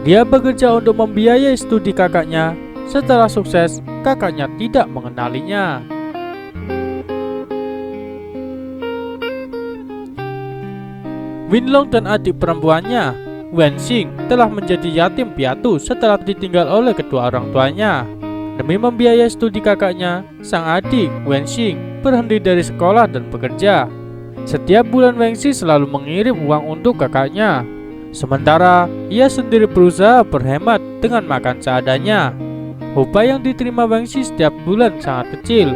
Dia bekerja untuk membiayai studi kakaknya. Setelah sukses, kakaknya tidak mengenalinya. Winlong dan adik perempuannya, Wenxing, telah menjadi yatim piatu setelah ditinggal oleh kedua orang tuanya. Demi membiayai studi kakaknya, sang adik, Wenxing, berhenti dari sekolah dan bekerja. Setiap bulan Wenxing selalu mengirim uang untuk kakaknya. Sementara, ia sendiri berusaha berhemat dengan makan seadanya. Upah yang diterima Wenxing setiap bulan sangat kecil.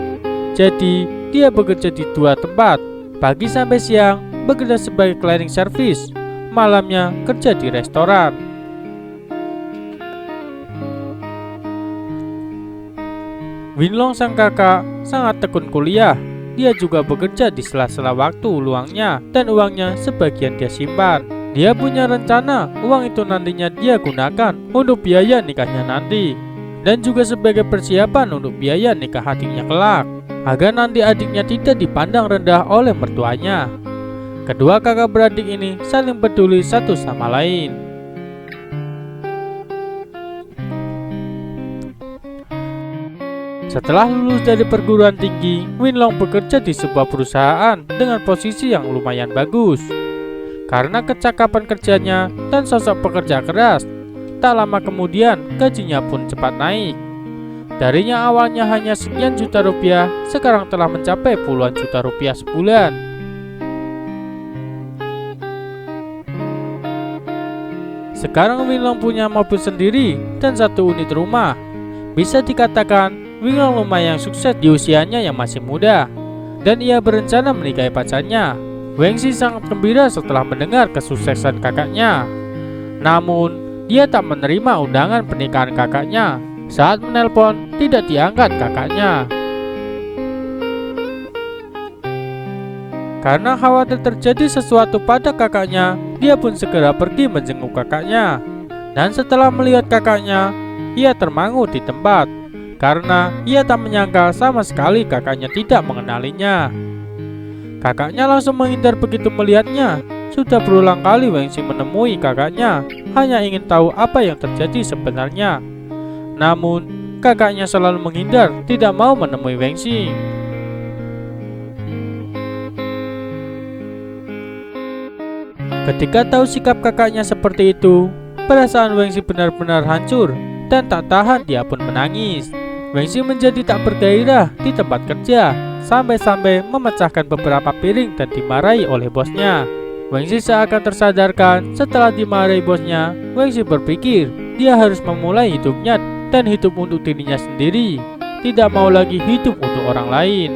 Jadi, dia bekerja di dua tempat. Pagi sampai siang, bekerja sebagai cleaning service. Malamnya, kerja di restoran. Winlong sang kakak sangat tekun kuliah. Dia juga bekerja di sela-sela waktu luangnya dan uangnya sebagian dia simpan. Dia punya rencana uang itu nantinya dia gunakan untuk biaya nikahnya nanti, dan juga sebagai persiapan untuk biaya nikah adiknya kelak, agar nanti adiknya tidak dipandang rendah oleh mertuanya. Kedua kakak beradik ini saling peduli satu sama lain. Setelah lulus dari perguruan tinggi, Winlong bekerja di sebuah perusahaan dengan posisi yang lumayan bagus. Karena kecakapan kerjanya dan sosok pekerja keras, tak lama kemudian gajinya pun cepat naik. Darinya awalnya hanya sekian juta rupiah, sekarang telah mencapai puluhan juta rupiah sebulan. Sekarang Winlong punya mobil sendiri dan satu unit rumah. Bisa dikatakan Winlong lumayan sukses di usianya yang masih muda, dan ia berencana menikahi pacarnya. Wenxing sangat gembira setelah mendengar kesuksesan kakaknya. Namun, dia tak menerima undangan pernikahan kakaknya. Saat menelpon, tidak diangkat kakaknya. Karena khawatir terjadi sesuatu pada kakaknya, dia pun segera pergi menjenguk kakaknya. Dan setelah melihat kakaknya, ia termangu di tempat, karena ia tak menyangka sama sekali kakaknya tidak mengenalinya. Kakaknya langsung menghindar begitu melihatnya. Sudah berulang kali Wenxing menemui kakaknya, hanya ingin tahu apa yang terjadi sebenarnya. Namun, kakaknya selalu menghindar, tidak mau menemui Wenxing. Ketika tahu sikap kakaknya seperti itu, perasaan Wenxing benar-benar hancur, dan tak tahan dia pun menangis. Wenxing menjadi tak bergairah di tempat kerja, sampai-sampai memecahkan beberapa piring dan dimarahi oleh bosnya. Wenxing seakan tersadarkan setelah dimarahi bosnya. Wenxing berpikir dia harus memulai hidupnya dan hidup untuk dirinya sendiri, tidak mau lagi hidup untuk orang lain.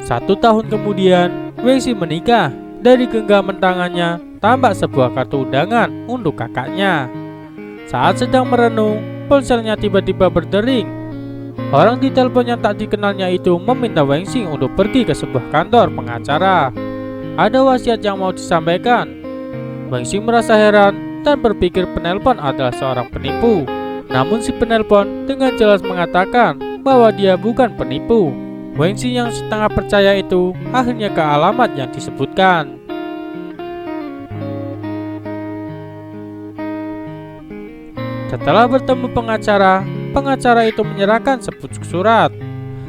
1 tahun kemudian, Wenxing menikah. Dari genggaman tangannya tampak sebuah kartu undangan untuk kakaknya. Saat sedang merenung, ponselnya tiba-tiba berdering. Orang di telepon yang tak dikenalnya itu meminta Wenxing untuk pergi ke sebuah kantor pengacara. Ada wasiat yang mau disampaikan. Wenxing merasa heran dan berpikir penelpon adalah seorang penipu. Namun si penelpon dengan jelas mengatakan bahwa dia bukan penipu. Wenxing yang setengah percaya itu akhirnya ke alamat yang disebutkan. Setelah bertemu pengacara itu menyerahkan sepucuk surat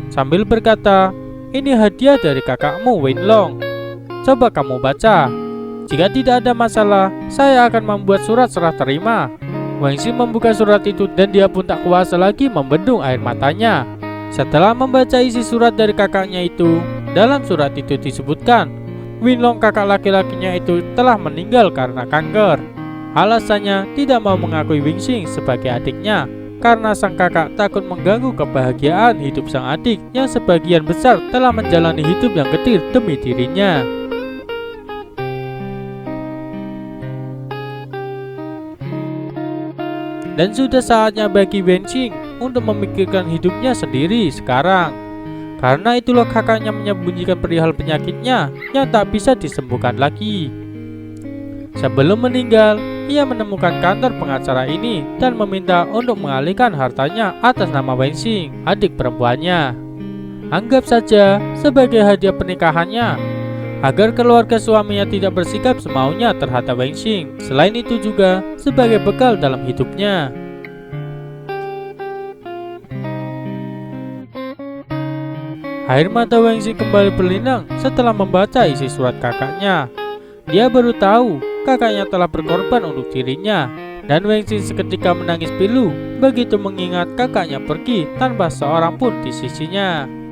sambil berkata, "Ini hadiah dari kakakmu Winlong. Coba kamu baca. Jika tidak ada masalah, saya akan membuat surat serah terima." Wenxing membuka surat itu dan dia pun tak kuasa lagi membendung air matanya. Setelah membaca isi surat dari kakaknya itu, dalam surat itu disebutkan Winlong kakak laki-lakinya itu telah meninggal karena kanker. Alasannya tidak mau mengakui Wenxing sebagai adiknya, karena sang kakak takut mengganggu kebahagiaan hidup sang adik yang sebagian besar telah menjalani hidup yang getir demi dirinya. Dan sudah saatnya bagi Wenxing untuk memikirkan hidupnya sendiri sekarang. Karena itulah kakaknya menyembunyikan perihal penyakitnya yang tak bisa disembuhkan lagi. Sebelum meninggal, ia menemukan kantor pengacara ini dan meminta untuk mengalihkan hartanya atas nama Wenxing, adik perempuannya. Anggap saja sebagai hadiah pernikahannya. agar keluarga suaminya tidak bersikap semaunya terhadap Wang Xing. Selain itu juga sebagai bekal dalam hidupnya. Air mata Wang Xing kembali berlinang setelah membaca isi surat kakaknya. Dia baru tahu kakaknya telah berkorban untuk dirinya, dan Wang Xing seketika menangis pilu begitu mengingat kakaknya pergi tanpa seorang pun di sisinya.